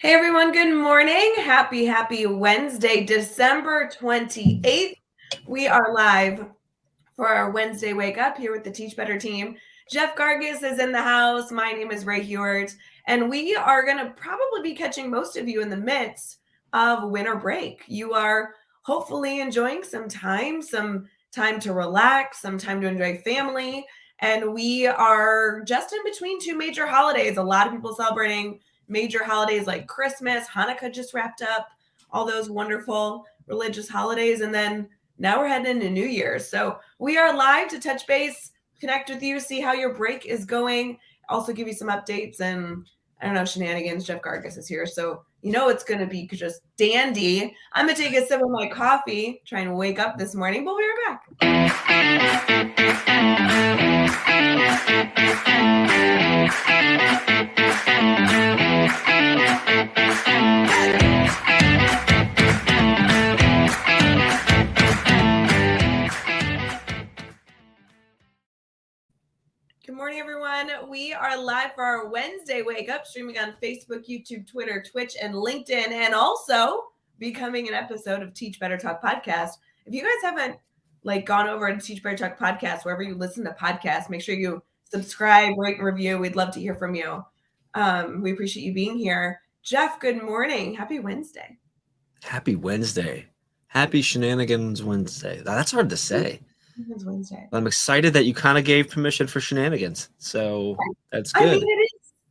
Hey everyone, good morning. Happy Wednesday, December 28th. We are live for our Wednesday wake up here with the Teach Better team. Jeff Gargas is in the house. My name is Rae Hughart, and we are going to probably be catching most of you in the midst of winter break. You are hopefully enjoying some time to relax, some time to enjoy family, and we are just in between two major holidays. A lot of people celebrating major holidays like Christmas, Hanukkah just wrapped up, all those wonderful religious holidays, and then now we're heading into New Year's. So we are live to touch base, connect with you, see how your break is going, also give you some updates and I don't know, shenanigans. Jeff Gargas is here. So you know it's going to be just dandy. I'm going to take a sip of my coffee, trying to wake up this morning. We'll be right back. Good morning, everyone. We are live for our Wednesday wake up, streaming on Facebook, YouTube, Twitter, Twitch, and LinkedIn, and also becoming an episode of Teach Better Talk podcast. If you guys haven't gone over to Teach Better Talk podcast, wherever you listen to podcasts, make sure you subscribe, rate, and review. We'd love to hear from you. We appreciate you being here. Jeff, good morning. Happy Wednesday. Happy Wednesday. Happy Shenanigans Wednesday. That's hard to say. Wednesday. I'm excited that you kind of gave permission for shenanigans. So that's good. I mean,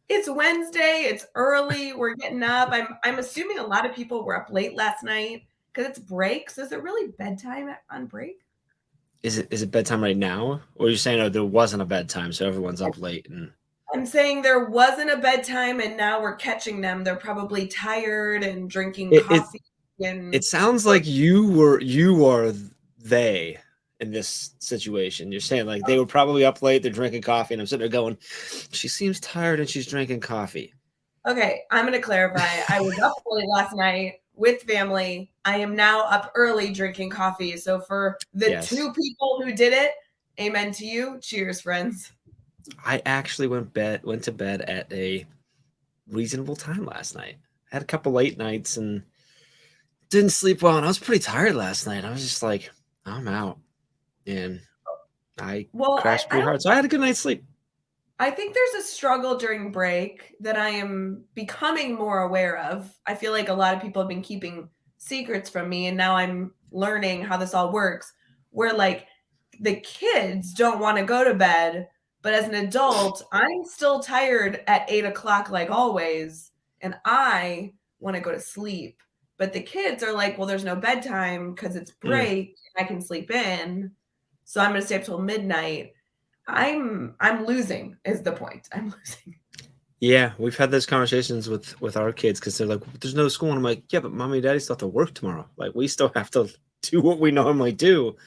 it's Wednesday. It's early. We're getting up. I'm assuming a lot of people were up late last night because it's break. So is it really bedtime on break? Is it bedtime right now? Or are you saying there wasn't a bedtime, so everyone's up late? I'm saying there wasn't a bedtime, and now we're catching them. They're probably tired and drinking coffee. It sounds like you are they in this situation. You're saying like they were probably up late, they're drinking coffee, and I'm sitting there going, she seems tired and she's drinking coffee. Okay, I'm going to clarify. I was up late last night with family. I am now up early drinking coffee. So for the two people who did it, amen to you. Cheers, friends. I actually went to bed at a reasonable time last night. I had a couple late nights and didn't sleep well, and I was pretty tired last night. I was just like, I'm out. And I crashed pretty hard. So I had a good night's sleep. I think there's a struggle during break that I am becoming more aware of. I feel like a lot of people have been keeping secrets from me, and now I'm learning how this all works, where like the kids don't want to go to bed, but as an adult, I'm still tired at 8 o'clock like always, and I want to go to sleep. But the kids are like, well, there's no bedtime because it's break. I can sleep in. So I'm going to stay up till midnight. I'm losing is the point. I'm losing. Yeah, we've had those conversations with our kids because they're like, there's no school. And I'm like, yeah, but mommy and daddy still have to work tomorrow. Like we still have to do what we normally do.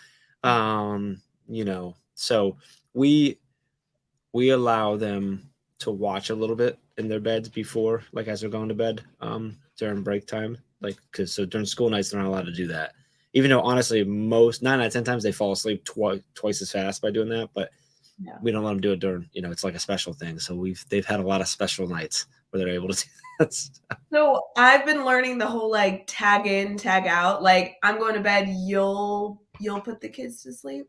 So we allow them to watch a little bit in their beds before, like as they're going to bed during break time. Like, so during school nights, they're not allowed to do that. Even though honestly, most 9 out of 10 times they fall asleep twice as fast by doing that. But we don't let them do it during, it's like a special thing. So they've had a lot of special nights where they're able to do that stuff. So I've been learning the whole like tag in, tag out. Like I'm going to bed, you'll put the kids to sleep.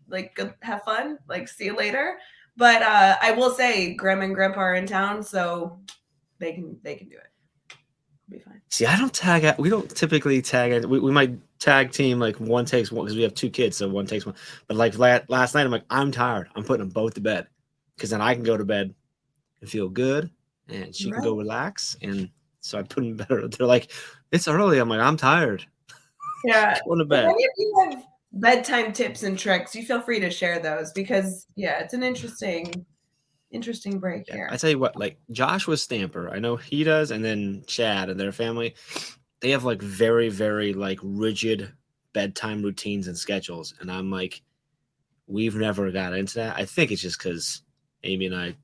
Like have fun. Like see you later. But I will say Grandma and Grandpa are in town, so they can do it. Be fine. See, I don't tag out. We don't typically tag it. We might tag team like one takes one because we have 2 kids, so one takes one. But like last night, I'm like, I'm tired. I'm putting them both to bed because then I can go to bed and feel good, and she can go relax. And so I put them better. They're like, it's early. I'm like, I'm tired. Yeah. Going to bed. If any of you have bedtime tips and tricks, you feel free to share those because it's an interesting break here. I tell you what, like Joshua Stamper, I know he does, and then Chad and their family, they have like very, very like rigid bedtime routines and schedules. And I'm like, we've never got into that. I think it's just because Amy and I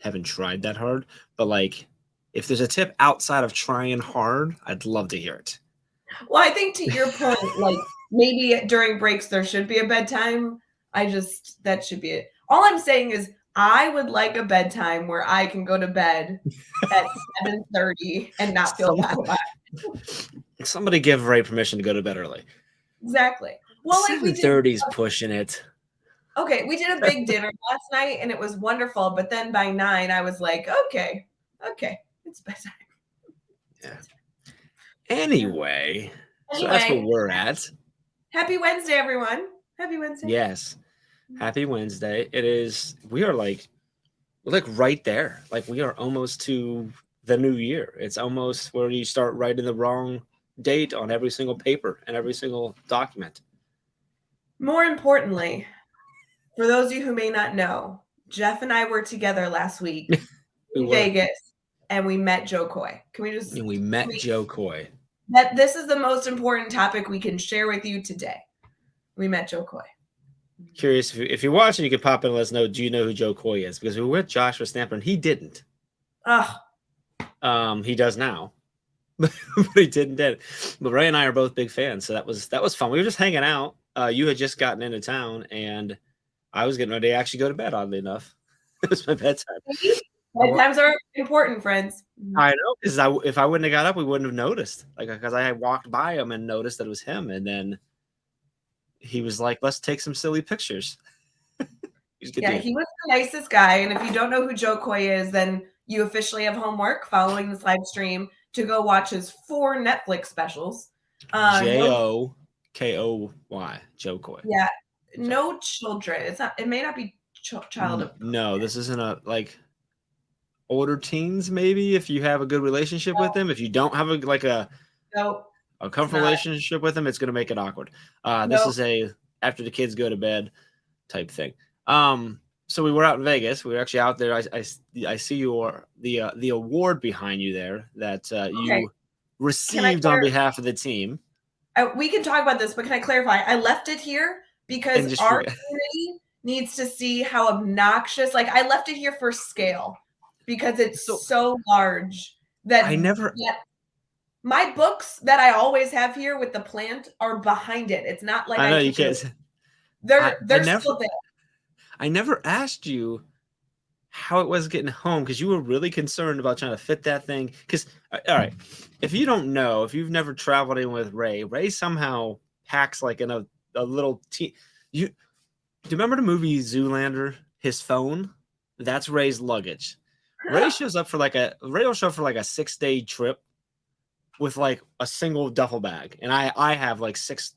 haven't tried that hard. But like, if there's a tip outside of trying hard, I'd love to hear it. Well, I think to your point, like maybe during breaks there should be a bedtime. That should be it. All I'm saying is I would like a bedtime where I can go to bed at 7:30 and not feel bad about it. Somebody give Ray permission to go to bed early. Exactly. Well, like we did. 7:30 is pushing it. Okay, we did a big dinner last night and it was wonderful. But then by 9, I was like, okay, it's bedtime. Yeah. Anyway, so that's where we're at. Happy Wednesday, everyone. Happy Wednesday. Yes. Happy Wednesday. It is, we're like right there. Like we are almost to the new year. It's almost where you start writing the wrong date on every single paper and every single document. More importantly, for those of you who may not know, Jeff and I were together last week in Vegas and we met Jo Koy. We met Jo Koy. That this is the most important topic we can share with you today. We met Jo Koy. Curious if you're watching, you can pop in and let us know. Do you know who Jo Koy is? Because we were with Joshua Stamper and he didn't. He does now, but he didn't. But Ray and I are both big fans, so that was fun. We were just hanging out. You had just gotten into town, and I was getting ready to actually go to bed. Oddly enough, it was my bedtime. Bedtimes are important, friends. I know, because if I wouldn't have got up, we wouldn't have noticed. Like, because I walked by him and noticed that it was him, and then he was like, "Let's take some silly pictures." He was the nicest guy. And if you don't know who Jo Koy is, then you officially have homework following this live stream to go watch his 4 Netflix specials. Jokoy, Jo Koy. Yeah, no children. It's not. It may not be child. No, this isn't a older teens. Maybe if you have a good relationship with them. If you don't have a comfortable relationship with them, it's going to make it awkward. This is a after the kids go to bed type thing. So we were out in Vegas. We were actually out there. I see the award behind you there that you received on behalf of the team. We can talk about this, but can I clarify? I left it here because our community needs to see how obnoxious. Like I left it here for scale because it's so large that my books that I always have here with the plant are behind it. It's not like I know you can't. They're still there. I never asked you how it was getting home because you were really concerned about trying to fit that thing. Because, all right, if you don't know, if you've never traveled in with Ray somehow packs like in a little do you remember the movie Zoolander? His phone? That's Ray's luggage. Ray will show up for like a 6-day trip with like a single duffel bag, and I have like 6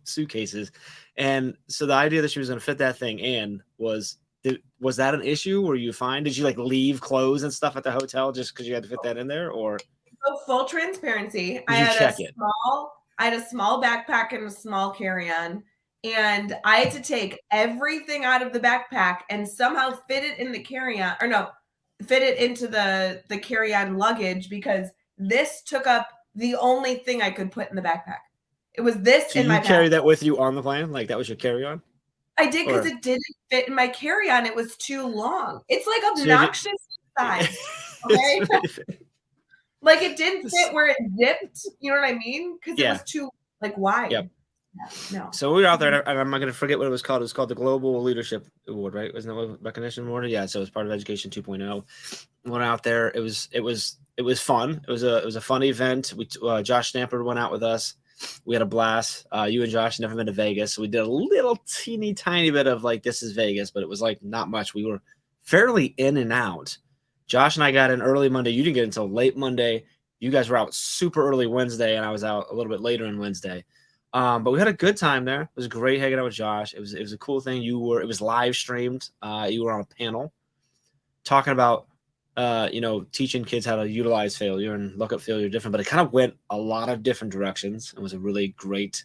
suitcases. And so the idea that she was going to fit that thing in was that an issue? Were you fine? Did you like leave clothes and stuff at the hotel just because you had to fit that in there? Or full transparency, I had a small backpack and a small carry-on, and I had to take everything out of the backpack and somehow fit it in the carry-on, fit it into the carry-on luggage because this took up the only thing I could put in the backpack. It was this in my backpack. Did you carry that with you on the plane? Like that was your carry-on? I did because it didn't fit in my carry-on. It was too long. It's like obnoxious size. Okay? Like it didn't fit where it zipped. You know what I mean? Because it was too wide. Yep. Yeah, no. So we were out there, and I'm not going to forget what it was called. It was called the Global Leadership Award, right? Wasn't that what recognition award? Yeah. So it was part of Education 2.0. Went out there. It was fun. It was a fun event. Josh Stamper went out with us. We had a blast. You and Josh never been to Vegas. So we did a little teeny tiny bit of like, this is Vegas, but it was like not much. We were fairly in and out. Josh and I got in early Monday. You didn't get until late Monday. You guys were out super early Wednesday, and I was out a little bit later on Wednesday. But we had a good time there. It was great hanging out with Josh. It was a cool thing. It was live streamed. You were on a panel talking about teaching kids how to utilize failure and look at failure different, but it kind of went a lot of different directions. It was a really great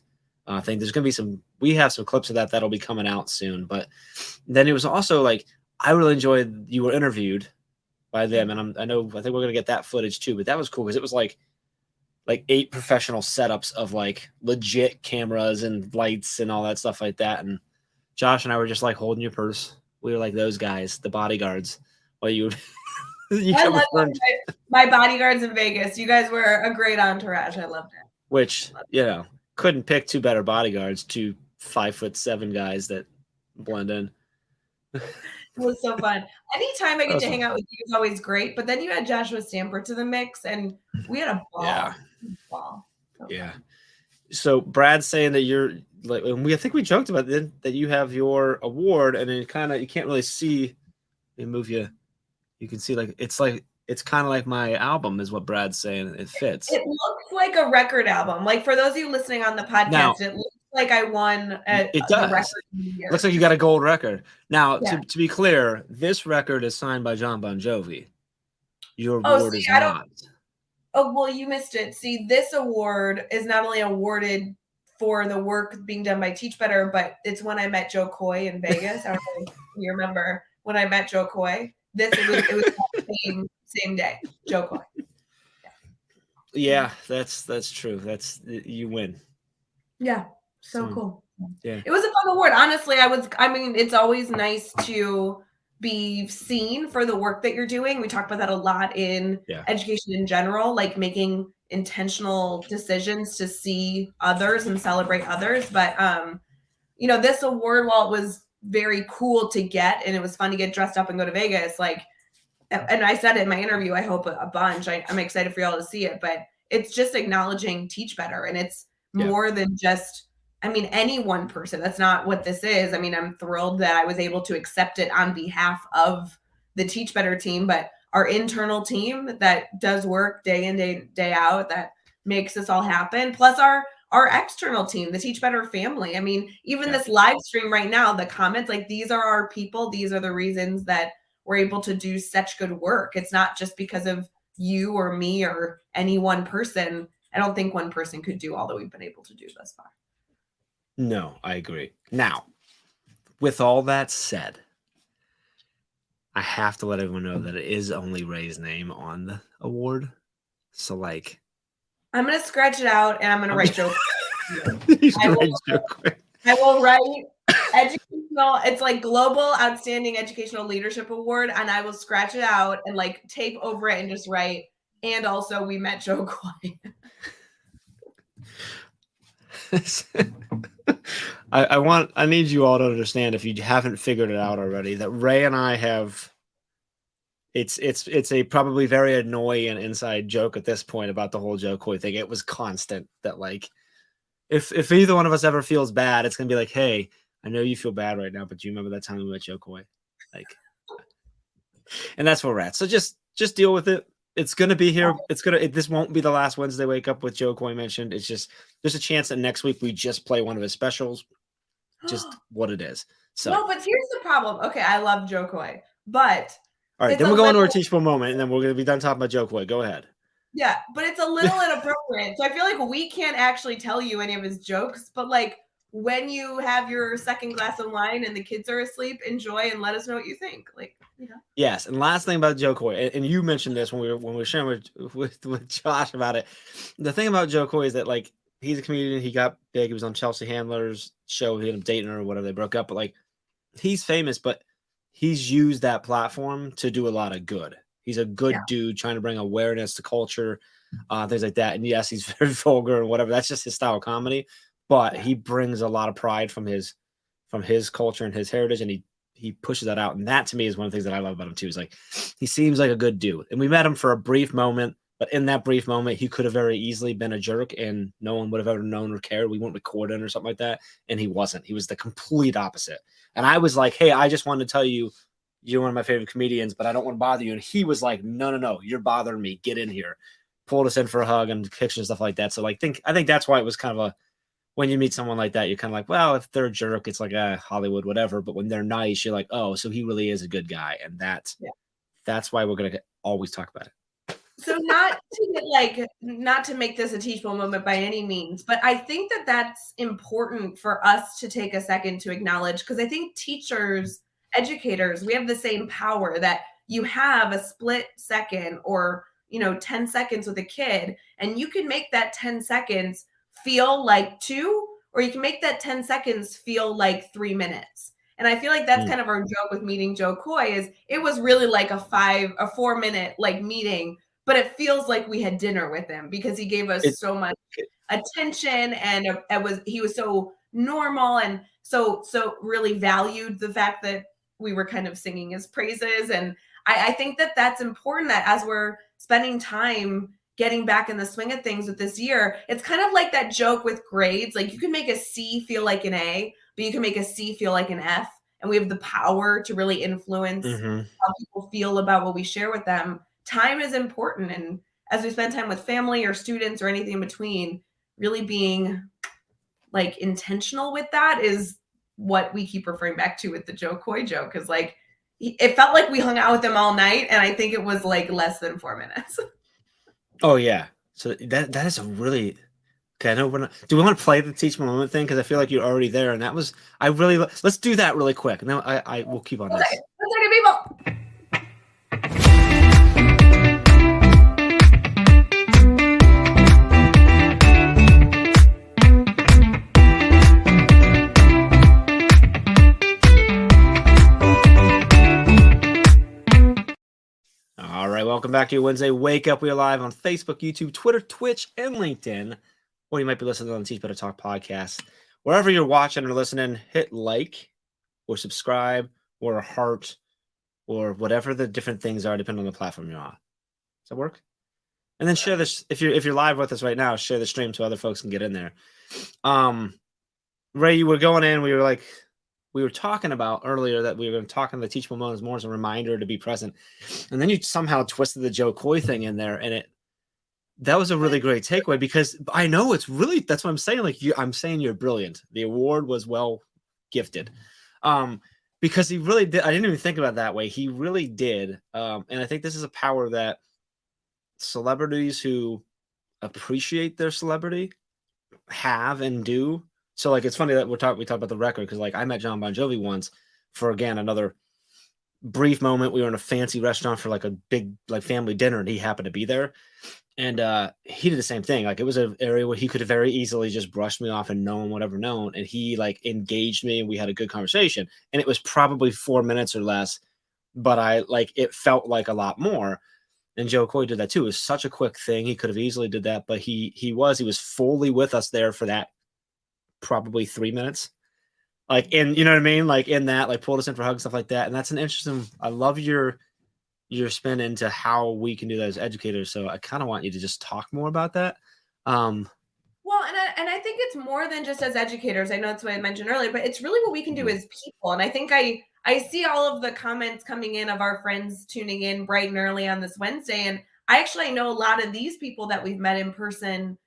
thing. There's going to be we have some clips of that'll be coming out soon, but then it was also like, I really enjoyed, you were interviewed by them. And I think we're going to get that footage too, but that was cool because it was like 8 professional setups of like legit cameras and lights and all that stuff like that. And Josh and I were just like holding your purse. We were like those guys, the bodyguards. While you I loved my bodyguards in Vegas. You guys were a great entourage. I loved it. Which, couldn't pick 2 better bodyguards, 2 5'7" guys that blend in. It was so fun. Anytime I That get was to hang fun. out with you is always great, but then you had Joshua Stamper to the mix, and we had a Yeah. ball. So Yeah. fun. So Brad's saying that you're like, and I think we joked about it, that you have your award, and then kind of you can't really see. They move you. You can see it's kind of like my album is what Brad's saying. It fits. It looks like a record album. Like, for those of you listening on the Now podcast, it looks like I won it the record does. of the year. Looks like you got a gold record. Now, Yeah. to be clear, this record is signed by John Bon Jovi. Your Oh, award see, is I don't. not. Oh, well, you missed it. See, this award is not only awarded for the work being done by Teach Better, but it's when I met Jo Koy in Vegas. I don't know if you remember when I met Jo Koy. It was the same day. Jo Koy. Yeah, that's true. You win. Yeah, so cool. Yeah. It was a fun award. Honestly, it's always nice to be seen for the work that you're doing. We talk about that a lot in education in general, like making intentional decisions to see others and celebrate others. But this award, while it was very cool to get and it was fun to get dressed up and go to Vegas, like, and I said it in my interview, I hope a bunch. I'm excited for y'all to see it, but it's just acknowledging Teach Better, and it's more than just, any one person. That's not what this is. I'm thrilled that I was able to accept it on behalf of the Teach Better team, but our internal team that does work day in, day out, that makes this all happen. Plus our external team, the Teach Better family. Even this live stream right now, the comments, like, these are our people. These are the reasons that we're able to do such good work. It's not just because of you or me or any one person. I don't think one person could do all that we've been able to do thus far. No, I agree. Now, with all that said, I have to let everyone know that it is only Ray's name on the award. So, I'm going to scratch it out and I'm going to write Jo Koy. I will write educational. It's like Global Outstanding Educational Leadership Award, and I will scratch it out and tape over it and just write. And also, we met Jo Koy. I need you all to understand, if you haven't figured it out already, that Ray and I have. It's a probably very annoying and inside joke at this point about the whole Jo Koy thing. It was constant that if either one of us ever feels bad, it's gonna be like, hey, I know you feel bad right now, but do you remember that time we met Jo Koy? And that's where we're at. So just deal with it. It's gonna be here. This won't be the last Wednesday wake up with Jo Koy mentioned. It's just there's a chance that next week we just play one of his specials. Just what it is. So no, but here's the problem. Okay, I love Jo Koy, but all right, then we'll go into our teachable moment, and then we're gonna be done talking about Jo Koy. Go ahead. Yeah, but it's a little inappropriate. So I feel like we can't actually tell you any of his jokes, but when you have your second glass of wine and the kids are asleep, enjoy and let us know what you think. Yes, and last thing about Jo Koy, and you mentioned this when we were sharing with Josh about it. The thing about Jo Koy is that he's a comedian. He got big. He was on Chelsea Handler's show. He ended up dating her or whatever. They broke up, but he's famous, but he's used that platform to do a lot of good. He's a good dude trying to bring awareness to culture, things like that. And yes, he's very vulgar and whatever. That's just his style of comedy. But he brings a lot of pride from his culture and his heritage, and he pushes that out. And that to me is one of the things that I love about him too. Is he seems like a good dude. And we met him for a brief moment, but in that brief moment, he could have very easily been a jerk, and no one would have ever known or cared. We weren't recording or something like that, and he wasn't. He was the complete opposite. And I was like, hey, I just wanted to tell you, you're one of my favorite comedians, but I don't want to bother you. And he was like, no, you're bothering me. Get in here. Pulled us in for a hug and pictures and stuff like that. So I think that's why it was kind of when you meet someone like that, you're kind of like, well, if they're a jerk, it's like Hollywood, whatever. But when they're nice, you're like, oh, so he really is a good guy. And that's why we're going to always talk about it. So not to make this a teachable moment by any means, but I think that that's important for us to take a second to acknowledge, because I think teachers, educators, we have the same power that you have a split second or 10 seconds with a kid, and you can make that 10 seconds feel like 2, or you can make that 10 seconds feel like 3 minutes. And I feel like that's kind of our joke with meeting Jo Koy, is it was really like a 4 minute meeting, but it feels like we had dinner with him because he gave us so much attention, and he was so normal and so really valued the fact that we were kind of singing his praises. And I think that that's important, that as we're spending time getting back in the swing of things with this year, it's kind of like that joke with grades. Like you can make a C feel like an A, but you can make a C feel like an F. And we have the power to really influence how people feel about what we share with them. Time is important. And as we spend time with family or students or anything in between, really being like intentional with that is what we keep referring back to with the Jo Koy joke. Cause like, it felt like we hung out with him all night. And I think it was like less than 4 minutes. Oh yeah. So that is a really okay. I know we're not. Do we want to play the teach moment thing? Because I feel like you're already there, and that was let's do that really quick. No, I will keep on this. Let's take it, people. All right, welcome back to your Wednesday Wake Up. We are live on Facebook, YouTube, Twitter, Twitch, and LinkedIn. Or you might be listening on the Teach Better Talk podcast. Wherever you're watching or listening, hit like or subscribe or a heart or whatever the different things are, depending on the platform you're on. Does that work? And then share this if you're live with us right now. Share the stream so other folks can get in there. Ray, you were going in. We were talking about earlier that we were going to talk on the teachable moments more as a reminder to be present, and then you somehow twisted the Jo Koy thing in there, and that was a really great takeaway, because I know it's really, that's what I'm saying. Like I'm saying you're brilliant. The award was well gifted. Because he really did. I didn't even think about it that way. He really did. And I think this is a power that celebrities who appreciate their celebrity have and do. So like, it's funny that we talked about the record, because like I met John Bon Jovi once for, again, another brief moment. We were in a fancy restaurant for like a big like family dinner, and he happened to be there. And he did the same thing. Like it was an area where he could have very easily just brushed me off and whatever known. And he like engaged me, and we had a good conversation. And it was probably 4 minutes or less, but it felt like a lot more. And Jo Koy did that too. It was such a quick thing. He could have easily did that, but he was fully with us there for that probably 3 minutes. Like, in, you know what I mean? Like in that, like pulled us in for hugs, stuff like that. And that's an interesting, I love your spin into how we can do that as educators. So I kind of want you to just talk more about that. Well, and I think it's more than just as educators. I know that's what I mentioned earlier, but it's really what we can do as people. And I think I see all of the comments coming in of our friends tuning in bright and early on this Wednesday. And I know a lot of these people that we've met in person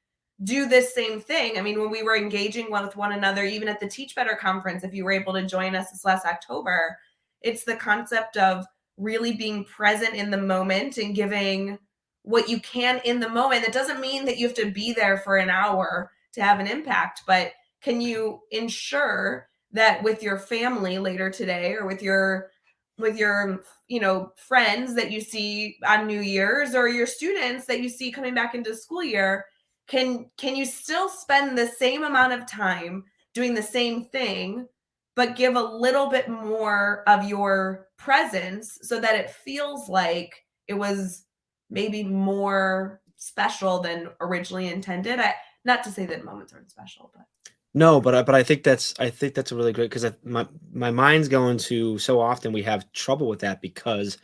do this same thing. I mean, when we were engaging with one another, even at the Teach Better conference, if you were able to join us this last October, it's the concept of really being present in the moment and giving what you can in the moment. That doesn't mean that you have to be there for an hour to have an impact, but can you ensure that with your family later today, or with your friends that you see on New Year's, or your students that you see coming back into the school year, can you still spend the same amount of time doing the same thing, but give a little bit more of your presence so that it feels like it was maybe more special than originally intended? Not to say that moments aren't special, but no, but I think that's a really great, because my mind's going to, so often we have trouble with that because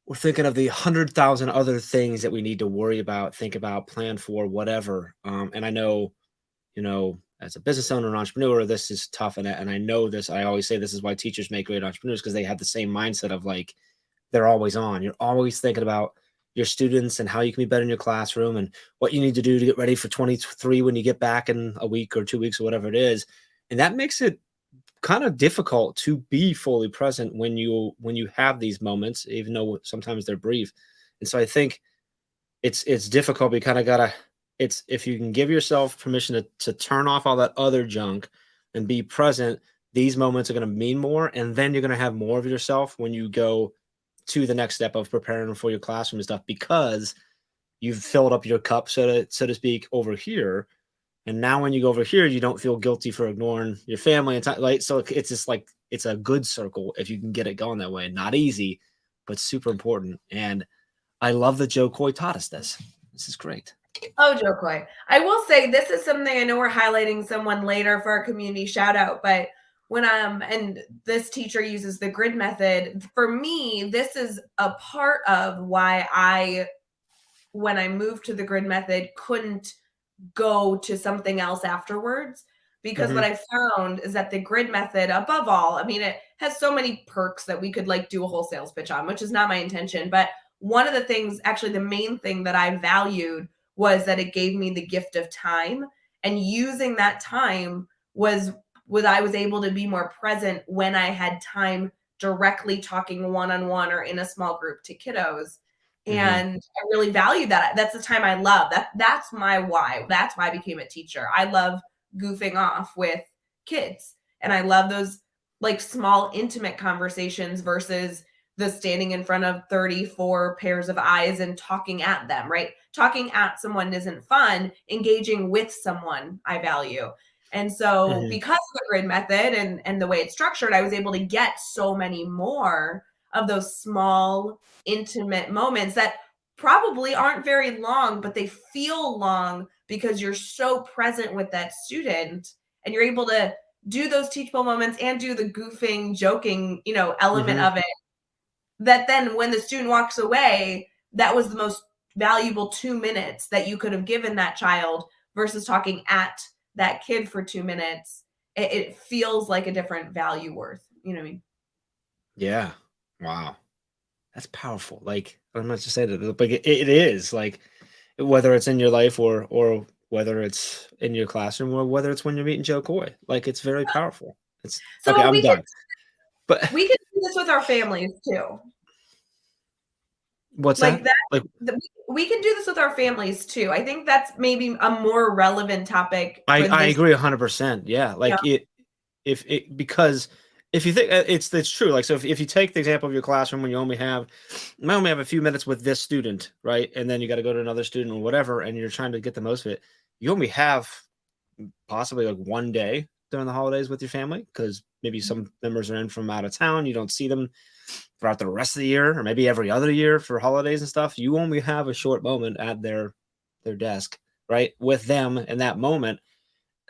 we're thinking of the 100,000 other things that we need to worry about, think about, plan for, whatever. And I know, as a business owner and entrepreneur, this is tough. And I know this, I always say this is why teachers make great entrepreneurs, because they have the same mindset of like, they're always on. You're always thinking about your students and how you can be better in your classroom and what you need to do to get ready for 23 when you get back in a week or 2 weeks or whatever it is. And that makes it kind of difficult to be fully present when you have these moments, even though sometimes they're brief. And so I think it's difficult. We kind of gotta, if you can give yourself permission to turn off all that other junk and be present, these moments are going to mean more. And then you're going to have more of yourself when you go to the next step of preparing for your classroom and stuff, because you've filled up your cup, so to speak, over here. And now when you go over here, you don't feel guilty for ignoring your family and time. Like, so it's just like, it's a good circle if you can get it going that way. Not easy, but super important. And I love that Jo Koy taught us this. This is great. Oh, Jo Koy. I will say, this is something, I know we're highlighting someone later for our community shout out, but when and this teacher uses the grid method, for me, this is a part of why when I moved to the grid method, couldn't go to something else afterwards. Because what Mm-hmm. I found is that the grid method, above all, I mean, it has so many perks that we could like do a whole sales pitch on, which is not my intention. But one of the things, actually, the main thing that I valued was that it gave me the gift of time. And using that time was I was able to be more present when I had time directly talking one-on-one or in a small group to kiddos. Mm-hmm. And I really value that. That's the time I love. That's my why. That's why I became a teacher. I love goofing off with kids. And I love those like small intimate conversations versus the standing in front of 34 pairs of eyes and talking at them, right? Talking at someone isn't fun. Engaging with someone I value. And so Mm-hmm. because of the grid method and the way it's structured, I was able to get so many more of those small intimate moments that probably aren't very long, but they feel long because you're so present with that student and you're able to do those teachable moments and do the goofing, joking, element Mm-hmm. of it. That then when the student walks away, that was the most valuable 2 minutes that you could have given that child versus talking at that kid for 2 minutes. It feels like a different value worth. You know what I mean? Yeah. Wow. That's powerful. Like, I'm not just saying that, but it is like, whether it's in your life or whether it's in your classroom or whether it's when you're meeting Jo Koy, like it's very powerful. It's okay. So I'm done. But we can do this with our families too. what's Like that? that, Like, we can do this with our families too. I think that's maybe a more relevant topic for I this. agree 100%. Yeah. Yeah. Like if it, because if you think it's true, like, so if you take the example of your classroom when you only have a few minutes with this student, right? And then you got to go to another student or whatever, and you're trying to get the most of it, you only have possibly like one day during the holidays with your family because maybe some members are in from out of town. You don't see them throughout the rest of the year, or maybe every other year for holidays and stuff. You only have a short moment at their desk, right, with them in that moment.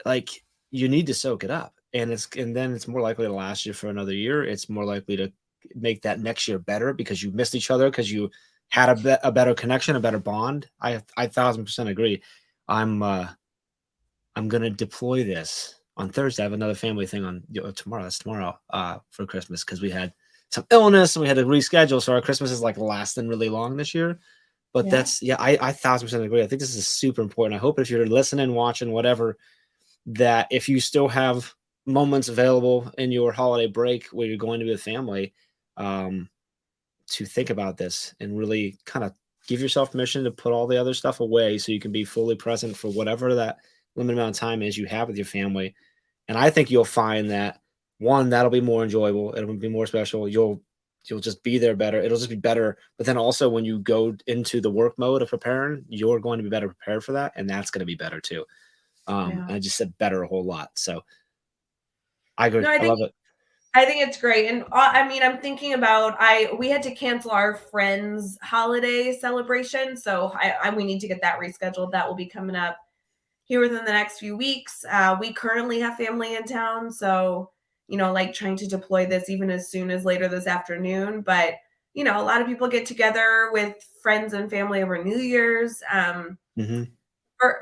Like, you need to soak it up, and then it's more likely to last you for another year. It's more likely to make that next year better because you missed each other, because you had a better connection, a better bond. I 1,000% agree. I'm gonna deploy this on Thursday. I have another family thing on tomorrow. That's tomorrow for Christmas, because we had some illness and we had to reschedule. So our Christmas is like lasting really long this year. But Yeah. I 1,000% agree. I think this is super important. I hope if you're listening, watching, whatever, that if you still have moments available in your holiday break where you're going to be with family, to think about this and really kind of give yourself permission to put all the other stuff away so you can be fully present for whatever that limited amount of time is you have with your family. And I think you'll find that, one, that'll be more enjoyable. It'll be more special. You'll just be there better. It'll just be better. But then also when you go into the work mode of preparing, you're going to be better prepared for that. And that's going to be better too. Yeah. And I just said better a whole lot. So I agree. No, I love it. I think it's great. And I mean, I'm thinking about we had to cancel our friends' holiday celebration, so we need to get that rescheduled. That will be coming up here within the next few weeks. We currently have family in town, so like trying to deploy this even as soon as later this afternoon. But a lot of people get together with friends and family over New Year's. Mm-hmm.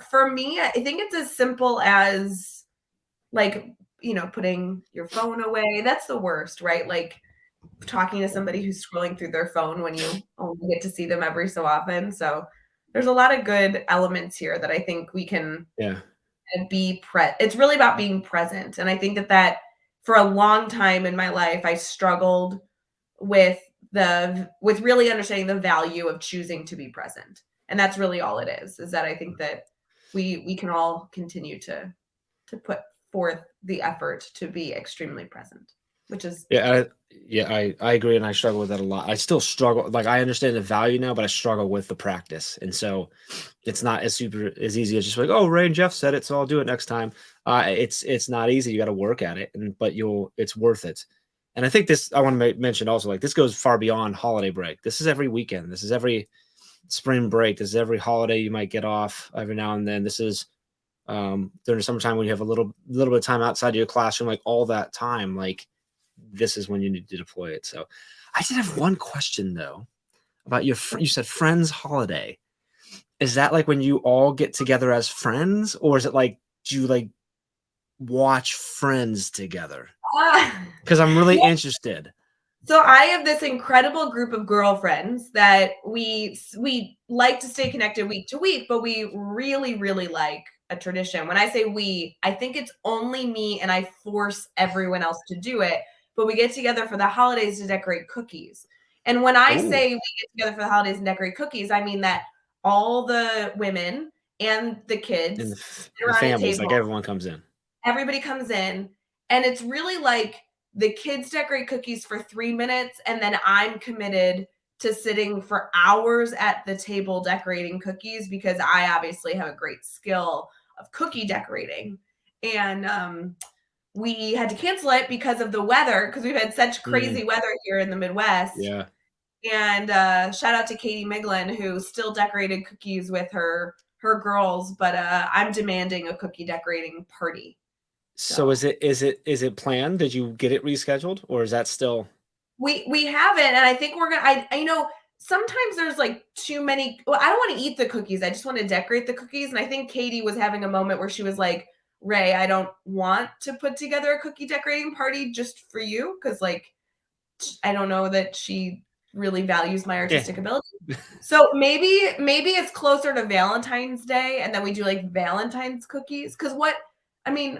For me, I think it's as simple as like putting your phone away. That's the worst, right? Like talking to somebody who's scrolling through their phone when you only get to see them every so often. So there's a lot of good elements here that I think we can Yeah. it's really about being present. And I think that for a long time in my life, I struggled with with really understanding the value of choosing to be present. And that's really all it is that I think that we can all continue to put forth the effort to be extremely present, which is I agree, and I struggle with that a lot. I still struggle. Like, I understand the value now, but I struggle with the practice, and so it's not as easy as just like, oh, Ray and Jeff said it, so I'll do it next time. It's not easy. You got to work at it, but it's worth it. And I think I want to mention also, like, this goes far beyond holiday break. This is every weekend. This is every spring break. This is every holiday you might get off every now and then. This is during the summertime when you have a little bit of time outside of your classroom, like all that time, like this is when you need to deploy it. So I did have one question though about you said friends holiday. Is that like when you all get together as friends, or is it like, do you like watch Friends together? Because I'm really interested. So I have this incredible group of girlfriends that we like to stay connected week to week, but we really, really like a tradition. When I say we, I think it's only me and I force everyone else to do it. But we get together for the holidays to decorate cookies. And when I Ooh. say we get together for the holidays and decorate cookies, I mean that all the women and the kids And sit the around a families, like table. everyone comes in. Everybody comes in, and it's really like the kids decorate cookies for 3 minutes, and then I'm committed to sitting for hours at the table decorating cookies because I obviously have a great skill of cookie decorating. And we had to cancel it because of the weather, because we've had such crazy weather here in the Midwest. Yeah. And shout out to Katie Miglin, who still decorated cookies with her girls, but I'm demanding a cookie decorating party. So is it planned? Did you get it rescheduled, or is that still? We haven't, and I think we're gonna. Sometimes there's like too many. Well, I don't want to eat the cookies. I just want to decorate the cookies. And I think Katie was having a moment where she was like, "Ray, I don't want to put together a cookie decorating party just for you because like I don't know that she really values my artistic ability." So maybe it's closer to Valentine's Day, and then we do like Valentine's cookies. Because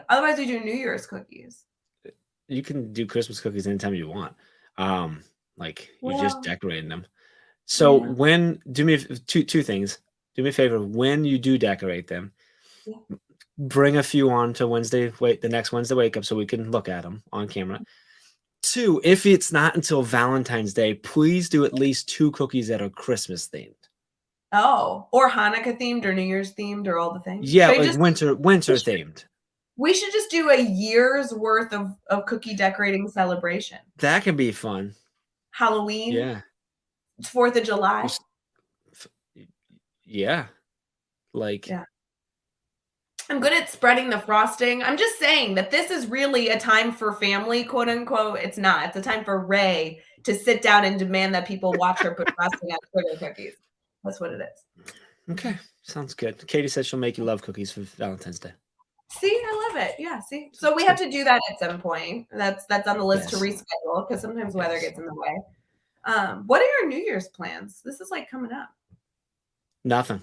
otherwise we do New Year's cookies. You can do Christmas cookies anytime you want. Like you're just decorating them. So Yeah. when do me two things. Do me a favor, when you do decorate them, bring a few on to the next Wednesday wake up so we can look at them on camera. 2, if it's not until Valentine's Day, please do at least 2 cookies that are Christmas themed. Oh, or Hanukkah themed or New Year's themed or all the things. Yeah, like winter themed. We should just do a year's worth of cookie decorating celebration. That can be fun. Halloween. Yeah. 4th of July. Yeah. Like, yeah. I'm good at spreading the frosting. I'm just saying that this is really a time for family, quote unquote. It's not. It's a time for Ray to sit down and demand that people watch her put frosting on Twitter cookies. That's what it is. Okay. Sounds good. Katie said she'll make you love cookies for Valentine's Day. See, I love it. Yeah, see. So we have to do that at some point. That's on the list to reschedule because sometimes weather gets in the way. What are your New Year's plans? This is like coming up. Nothing.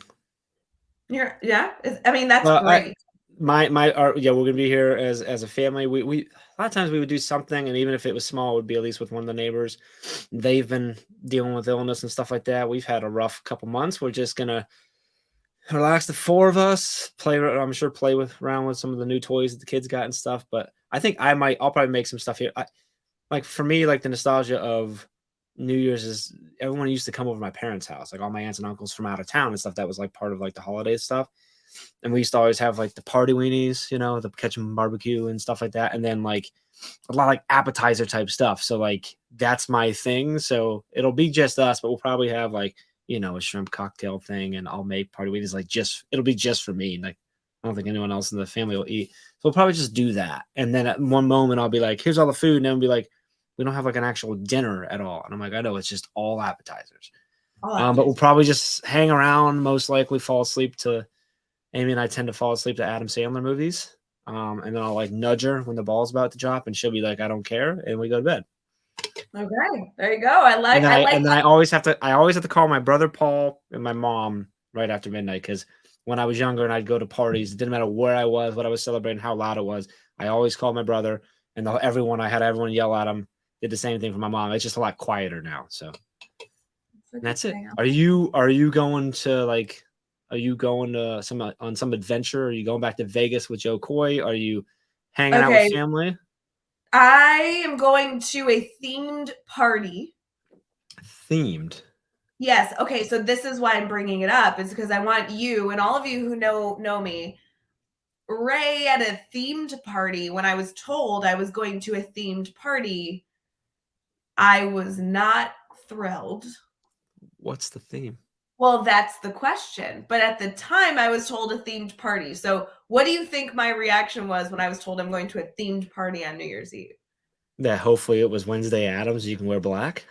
That's great. We're gonna be here as a family. We a lot of times we would do something, and even if it was small, it would be at least with one of the neighbors. They've been dealing with illness and stuff like that. We've had a rough couple months. We're just gonna relax, the 4 of us, play around with some of the new toys that the kids got and stuff. But I think I'll probably make some stuff here. Like for me, like the nostalgia of New Year's is everyone used to come over to my parents' house, like all my aunts and uncles from out of town and stuff. That was like part of like the holiday stuff. And we used to always have like the party weenies, the ketchup barbecue and stuff like that. And then like a lot of like appetizer type stuff. So like that's my thing. So it'll be just us, but we'll probably have like, a shrimp cocktail thing, and I'll make party weenies like it'll be just for me. Like I don't think anyone else in the family will eat. So we'll probably just do that. And then at one moment I'll be like, here's all the food. And then we'll be like, we don't have like an actual dinner at all. And I'm like, I know, it's just all appetizers. But we'll probably just hang around, most likely fall asleep to Amy and I tend to fall asleep to Adam Sandler movies. And then I'll like nudge her when the ball's about to drop and she'll be like, I don't care. And we go to bed. Okay. There you go. And then I always have to call my brother, Paul, and my mom right after midnight. Cause when I was younger and I'd go to parties, it didn't matter where I was, what I was celebrating, how loud it was. I always called my brother, and everyone yell at him. Did the same thing for my mom. It's just a lot quieter now. So that's it. Are you going to some adventure? Are you going back to Vegas with Jo Koy? Are you hanging out with family? I am going to a themed party. Themed? Yes. Okay. So this is why I'm bringing it up, is because I want you and all of you who know me. Ray at a themed party. When I was told I was going to a themed party, I was not thrilled. What's the theme? Well, that's the question. But at the time, I was told a themed party. So what do you think my reaction was when I was told I'm going to a themed party on New Year's Eve? That hopefully it was Wednesday Addams. You can wear black.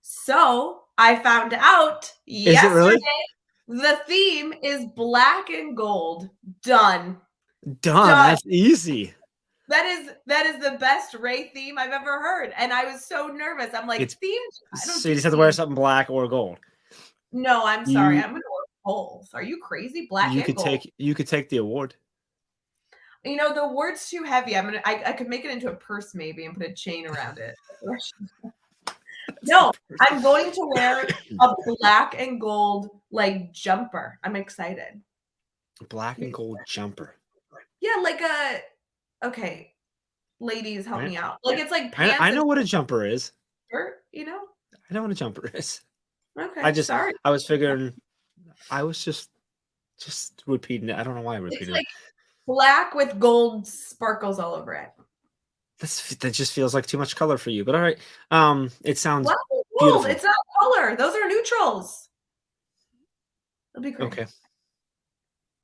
So I found out Is it yesterday really? the theme is black and gold. Done. Done. That's easy. That is the best Ray theme I've ever heard. And I was so nervous. I'm like, It's themed? so you just have to wear something black or gold. No, I'm sorry. I'm gonna wear both. Are you crazy? Black and gold. You could take the award. You know, the word's too heavy. I could make it into a purse maybe and put a chain around it. No, I'm going to wear a black and gold like jumper. I'm excited. Black and gold jumper. Yeah, like okay, ladies, help me out. Like it's like pants. I know what a jumper is. Shirt, you know? I know what a jumper is. Okay, sorry. I was figuring. I was just repeating it. I don't know why I repeated it. Like black with gold sparkles all over it. That just feels like too much color for you. But all right, it sounds beautiful. It's not color; those are neutrals. It'll be great. Okay.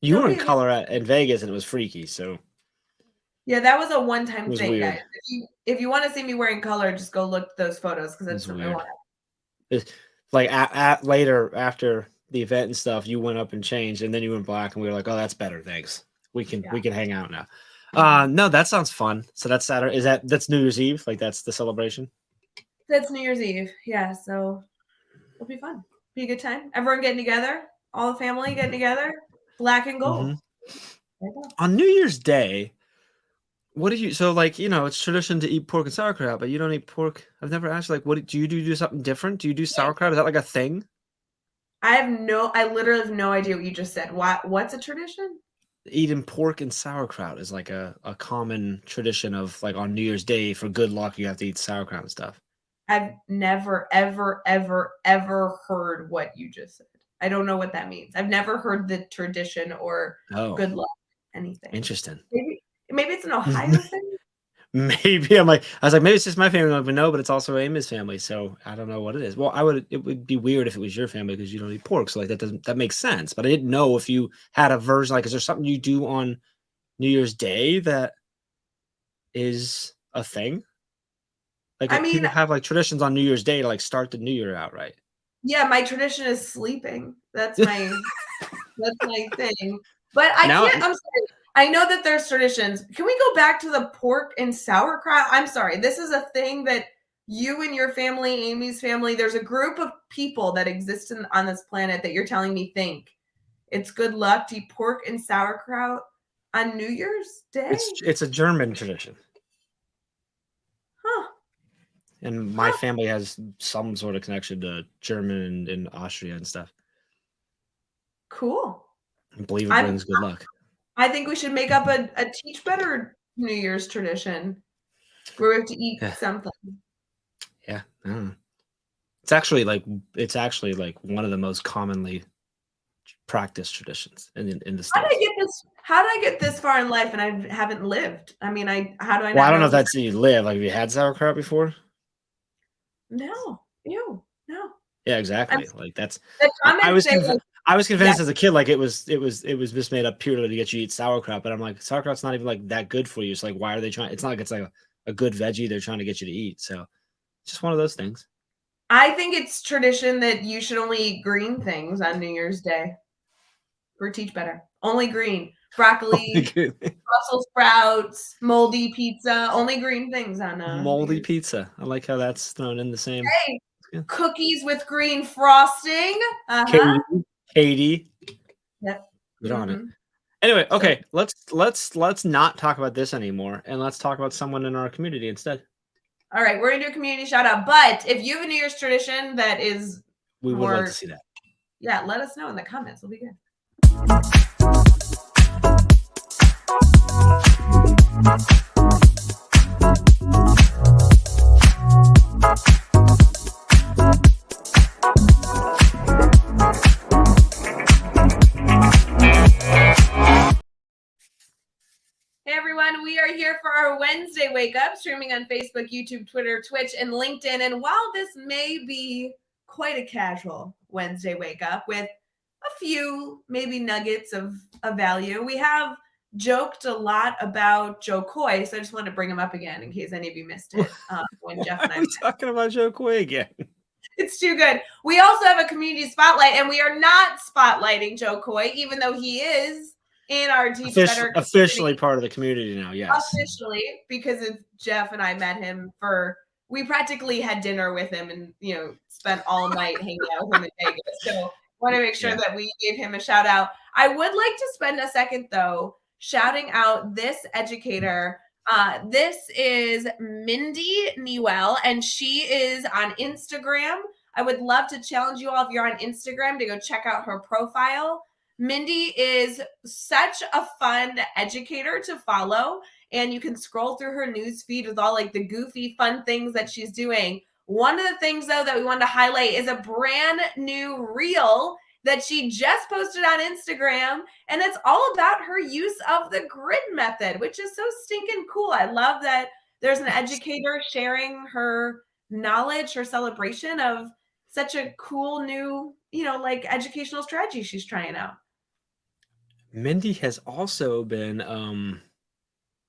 You were in color in Vegas, and it was freaky. So yeah, that was a one-time thing, weird. guys. If you want to see me wearing color, just go look at those photos because that's what I want. It's like later after the event and stuff, you went up and changed, and then you went black, and we were like, "Oh, that's better. Thanks. We can hang out now." No, that sounds fun. So that's Saturday. That's New Year's Eve? Like that's the celebration? That's New Year's Eve. Yeah. So it'll be fun. Be a good time. Everyone getting together. All the family getting together. Black and gold. Mm-hmm. On New Year's Day, what do you? So like it's tradition to eat pork and sauerkraut, but you don't eat pork. I've never asked. Like, what do you do something different? Do you do sauerkraut? Is that like a thing? I literally have no idea what you just said. What's a tradition? Eating pork and sauerkraut is like a common tradition of like on New Year's Day for good luck you have to eat sauerkraut and stuff. I've never ever heard what you just said. I don't know what that means. I've never heard the tradition or good luck anything. Interesting. Maybe it's an Ohio thing. Maybe I was like, maybe it's just my family, but no, but it's also Amy's family, so I don't know what it is. Well, it would be weird if it was your family because you don't eat pork, so like that makes sense. But I didn't know if you had a version. Like, is there something you do on New Year's Day that is a thing? Like, people have like traditions on New Year's Day to like start the new year out, right? Yeah, my tradition is sleeping. That's my thing. But I'm sorry. I know that there's traditions. Can we go back to the pork and sauerkraut? I'm sorry. This is a thing that you and your family, Amy's family, there's a group of people that exist on this planet that you're telling me think it's good luck to eat pork and sauerkraut on New Year's Day? It's a German tradition. Huh. And my family has some sort of connection to German and Austria and stuff. Cool. I believe it brings good luck. I think we should make up a teach better New Year's tradition where we have to eat something. Yeah. I don't know. It's actually like one of the most commonly practiced traditions in the States. How did I get this far in life and I haven't lived? I mean, how do I know? Well, I don't know if that's you live. Like, have you had sauerkraut before? No. Ew. No. Yeah, exactly. I was convinced as a kid like it was just made up purely to get you to eat sauerkraut, but I'm like, sauerkraut's not even like that good for you. So like, why are they trying? It's not like it's like a good veggie they're trying to get you to eat. So it's just one of those things. I think it's tradition that you should only eat green things on New Year's Day. For teach better. Only green. Broccoli, Brussels sprouts, moldy pizza, only green things on moldy pizza. I like how that's thrown in the same. Hey, cookies with green frosting. Katie. Yep. Good on it. Anyway, okay, let's not talk about this anymore, and let's talk about someone in our community instead. All right, we're gonna do a community shout out, but if you have a New Year's tradition that is we would like to see that. Yeah, let us know in the comments. It'll be good. Hey everyone, we are here for our Wednesday Wake Up, streaming on Facebook, YouTube, Twitter, Twitch, and LinkedIn. And while this may be quite a casual Wednesday Wake Up with a few maybe nuggets of value. We have joked a lot about Jo Koy, so I just wanted to bring him up again in case any of you missed it when Jeff and I Why are we talking about Jo Koy again? It's too good. We also have a community spotlight, and we are not spotlighting Jo Koy, even though he is in our Teach Better officially part of the community now. Yes, officially, because Jeff and I met him we practically had dinner with him and spent all night hanging out with him in Vegas. So want to make sure that we gave him a shout out. I would like to spend a second though shouting out this educator. This is Mindy Newell, and she is on Instagram. I would love to challenge you all, if you're on Instagram, to go check out her profile. Mindy is such a fun educator to follow, and you can scroll through her news feed with all like the goofy, fun things that she's doing. One of the things, though, that we wanted to highlight is a brand new reel that she just posted on Instagram, and it's all about her use of the grid method, which is so stinking cool. I love that there's an educator sharing her knowledge, her celebration of such a cool new, like educational strategy she's trying out. Mindy has also been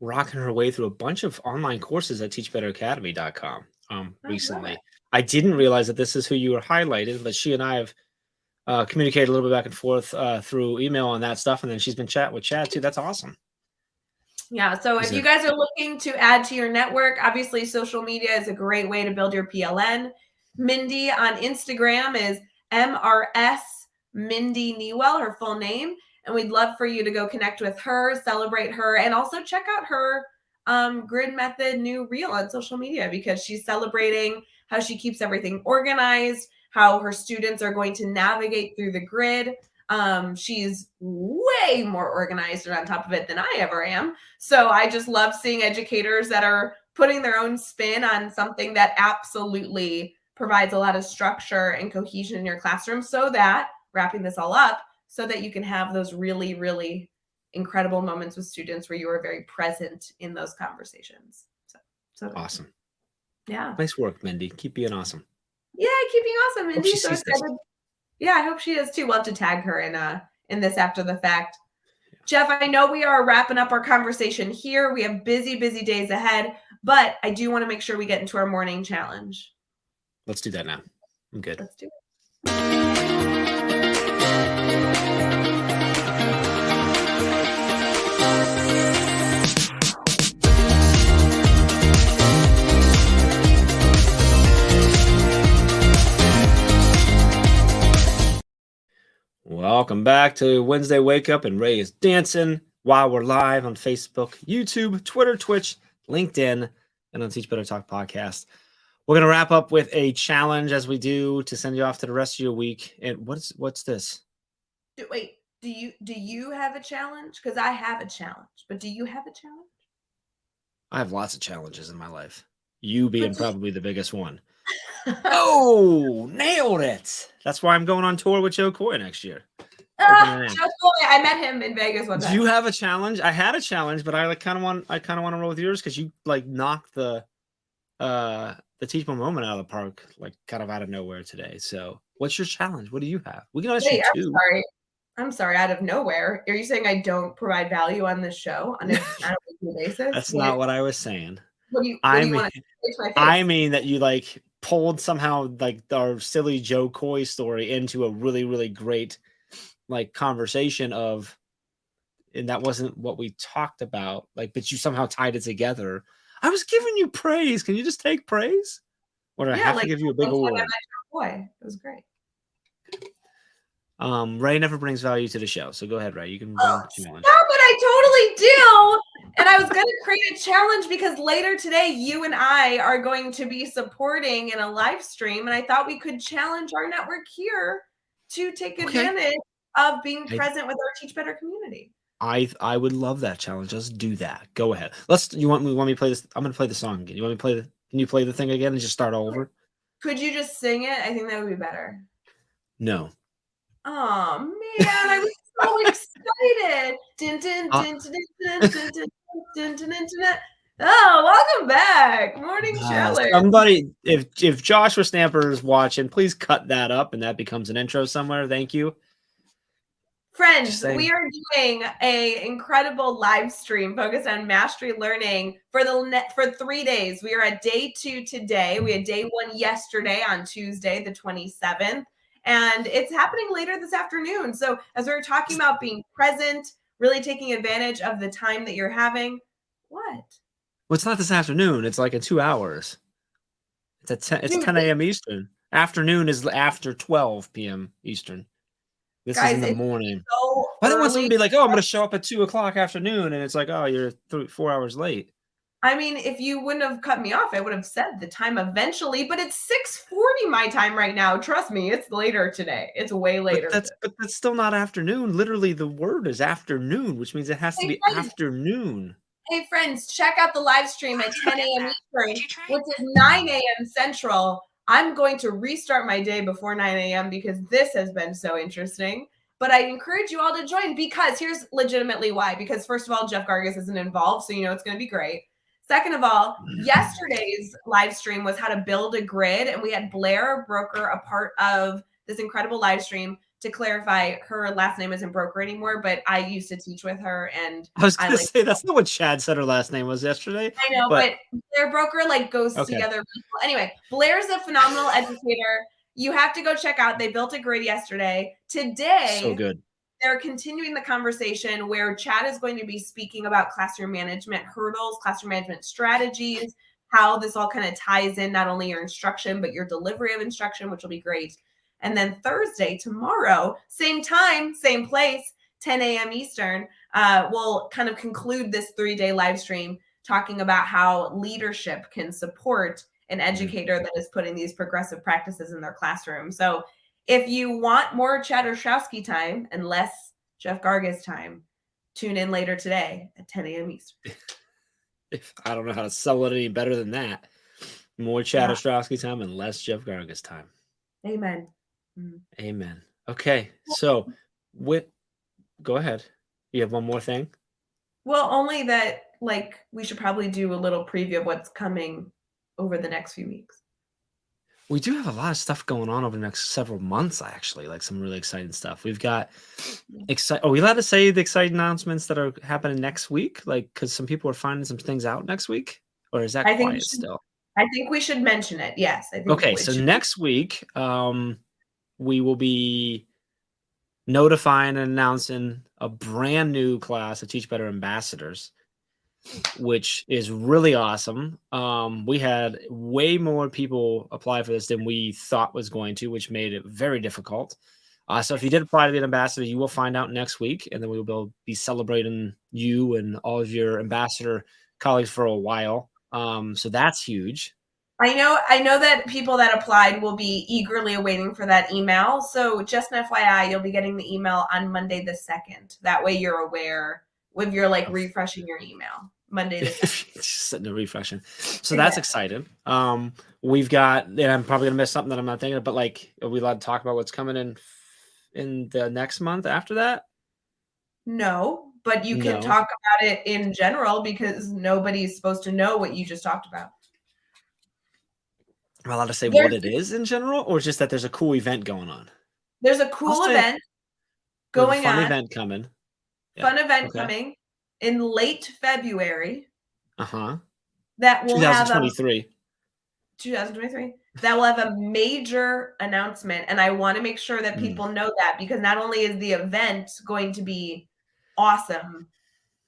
rocking her way through a bunch of online courses at teachbetteracademy.com recently. I didn't realize that this is who you were highlighting, but she and I have communicated a little bit back and forth through email on that stuff, and then she's been chatting with Chad too. That's awesome. Yeah, so if you guys are looking to add to your network, obviously social media is a great way to build your PLN. Mindy on Instagram is MRS Mindy Newell, her full name. And we'd love for you to go connect with her, celebrate her, and also check out her grid method new reel on social media, because she's celebrating how she keeps everything organized, how her students are going to navigate through the grid. She's way more organized and on top of it than I ever am. So I just love seeing educators that are putting their own spin on something that absolutely provides a lot of structure and cohesion in your classroom, so that, wrapping this all up, so that you can have those really, really incredible moments with students where you are very present in those conversations. So awesome. Yeah. Nice work, Mindy. Keep being awesome. Yeah, keep being awesome, Mindy. So excited. Yeah, I hope she is too. We'll have to tag her in this after the fact. Yeah. Jeff, I know we are wrapping up our conversation here. We have busy, busy days ahead, but I do want to make sure we get into our morning challenge. Let's do that now. I'm good. Let's do it. Welcome back to Wednesday Wake Up, and Ray is dancing while we're live on Facebook, YouTube, Twitter, Twitch, LinkedIn, and on Teach Better Talk podcast. We're going to wrap up with a challenge, as we do, to send you off to the rest of your week. And what's this? Wait, do you have a challenge? Because I have a challenge, but do you have a challenge? I have lots of challenges in my life. You being probably the biggest one. Oh, nailed it. That's why I'm going on tour with Jo Koy next year. Jo Koy, I met him in Vegas one time. Do you have a challenge? I had a challenge, but I kind of want to roll with yours, because you knocked the teachable moment out of the park, kind of out of nowhere today. So what's your challenge? What do you have? We can ask you two. I'm sorry, out of nowhere. Are you saying I don't provide value on this show on a weekly basis? That's not what I was saying. What do you want to say to my face? I mean that you pulled somehow our silly Jo Koy story into a really, really great conversation and that wasn't what we talked about, but you somehow tied it together. I was giving you praise. Can you just take praise? Or do I have to give you a big award? It was great. Ray never brings value to the show, so go ahead, Ray. You can bring the challenge. No, but I totally do. And I was going to create a challenge because later today, you and I are going to be supporting in a live stream, and I thought we could challenge our network here to take advantage of being present with our Teach Better community. I would love that challenge. Let's do that. Go ahead. You want me to play this? I'm going to play the song again. You want me to play can you play the thing again and just start over? Could you just sing it? I think that would be better. No. Oh man, I was so excited. Oh, welcome back. Morning challenge. Somebody, if Joshua Stamper is watching, please cut that up and that becomes an intro somewhere. Thank you. Friends, we are doing a incredible live stream focused on mastery learning for 3 days. We are at day 2 today. We had day 1 yesterday on Tuesday, the 27th, and it's happening later this afternoon. So as we were talking about being present, really taking advantage of the time that you're having, what? Well, it's not this afternoon. It's like in 2 hours. It's 10 a.m. Eastern. Afternoon is after 12 p.m. Eastern. This is in the morning. So I don't want someone to be like, oh, I'm going to show up at 2 o'clock afternoon. And it's like, oh, you're 4 hours late. I mean, if you wouldn't have cut me off, I would have said the time eventually, but it's 6:40 my time right now. Trust me, it's later today. It's way later. But that's still not afternoon. Literally, the word is afternoon, which means it has to be afternoon. Hey, friends, check out the live stream at 10 a.m. Eastern, which is 9 a.m. Central. I'm going to restart my day before 9 a.m. because this has been so interesting. But I encourage you all to join because here's legitimately why. Because first of all, Jeff Gargas isn't involved, so you know it's going to be great. Second of all, yesterday's live stream was how to build a grid, and we had Blair Broker a part of this incredible live stream. To clarify, her last name isn't Broker anymore, but I used to teach with her, and I was going to say that's not what Chad said her last name was yesterday. I know, but Blair Broker goes together. Anyway, Blair's a phenomenal educator. You have to go check out. They built a grid yesterday. Today, so good. They're continuing the conversation where Chad is going to be speaking about classroom management hurdles, classroom management strategies, how this all kind of ties in not only your instruction, but your delivery of instruction, which will be great. And then Thursday, tomorrow, same time, same place, 10 a.m. Eastern, we'll kind of conclude this 3-day live stream talking about how leadership can support an educator that is putting these progressive practices in their classroom. So if you want more Chad Ostrowski time and less Jeff Gargas time, tune in later today at 10 a.m. Eastern. I don't know how to sell it any better than that. More Chad Ostrowski time and less Jeff Gargas time. Amen. Amen. Okay, so go ahead. You have one more thing? Well, only that we should probably do a little preview of what's coming over the next few weeks. We do have a lot of stuff going on over the next several months, actually, like some really exciting stuff. We've got are we allowed to say the exciting announcements that are happening next week? Because some people are finding some things out next week, or is that quiet still? I think we should mention it. Yes. I think okay, so next week, we will be notifying and announcing a brand new class of Teach Better Ambassadors, which is really awesome. We had way more people apply for this than we thought was going to, which made it very difficult. So if you did apply to be an ambassador, you will find out next week, and then we will be celebrating you and all of your ambassador colleagues for a while. So that's huge. I know that people that applied will be eagerly awaiting for that email. So just an FYI, you'll be getting the email on Monday the 2nd. That way you're aware when you're refreshing your email. Monday the 2nd. Just sitting there refreshing. So that's exciting. We've got, and I'm probably gonna miss something that I'm not thinking of, but are we allowed to talk about what's coming in the next month after that? No, but you can talk about it in general because nobody's supposed to know what you just talked about. Am I allowed to say what it is in general, or just that there's a cool event going on? There's a cool event going on. Fun event coming. Fun event coming in late February. That will 2023. 2023. That will have a major announcement, and I want to make sure that people know that, because not only is the event going to be awesome,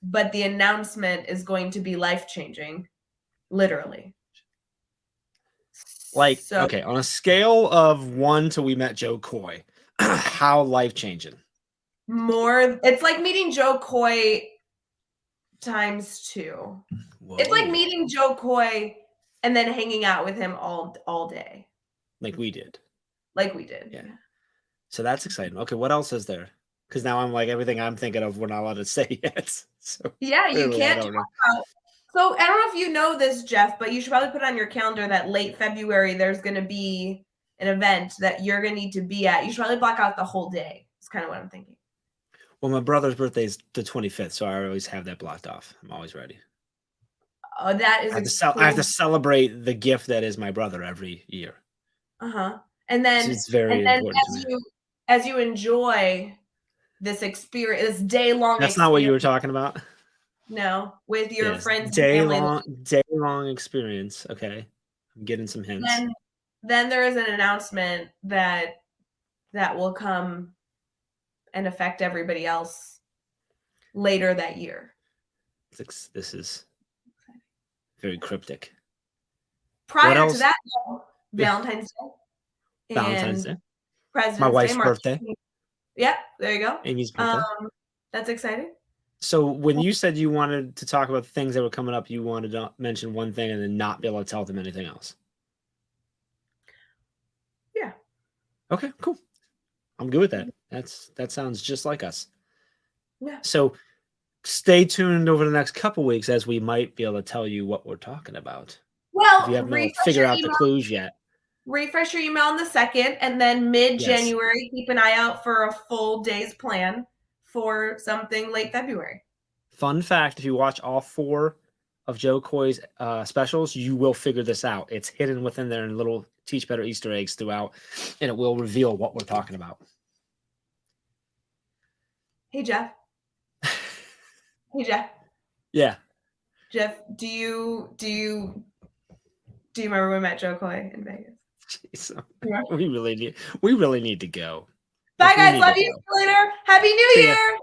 but the announcement is going to be life-changing, literally. Okay, on a scale of 1 to we met Jo Koy, how life-changing? More, it's like meeting Jo Koy times 2. Whoa. It's like meeting Jo Koy and then hanging out with him all day. Like we did. Yeah. So that's exciting. Okay, what else is there? Because now I'm everything I'm thinking of, we're not allowed to say yet. So yeah, you can't talk about. So I don't know if you know this, Jeff, but you should probably put on your calendar that late February there's going to be an event that you're going to need to be at. You should probably block out the whole day. It's kind of what I'm thinking. Well, my brother's birthday is the 25th, so I always have that blocked off. I'm always ready. Oh, that is I have to celebrate the gift that is my brother every year. And then it's very important to me. As you enjoy this experience, this day-long That's experience. not what you were talking about? No, with your friends and day-long experience. Okay. I'm getting some hints. Then there is an announcement that will come and affect everybody else later that year. This is very cryptic. Prior to that, Valentine's Day. Valentine's Day. President's My wife's Day, birthday. Yeah, there you go. Amy's birthday. That's exciting. So when you said you wanted to talk about things that were coming up, you wanted to mention one thing and then not be able to tell them anything else. Yeah. Okay, cool. I'm good with that. That sounds just like us. Yeah. So stay tuned over the next couple weeks as we might be able to tell you what we're talking about. Well, if you haven't figured out the clues yet. Refresh your email on the 2nd, and then mid-January, keep an eye out for a full day's plan for something late February. Fun fact, if you watch all 4 of Jo Koy's specials, you will figure this out. It's hidden within there in little Teach Better Easter eggs throughout, and it will reveal what we're talking about. Hey, Jeff. Hey, Jeff. Yeah. Jeff, do you remember when we met Jo Koy in Vegas? Jeez, we really need to go. Bye, guys. Love you. See you later. Happy New Year.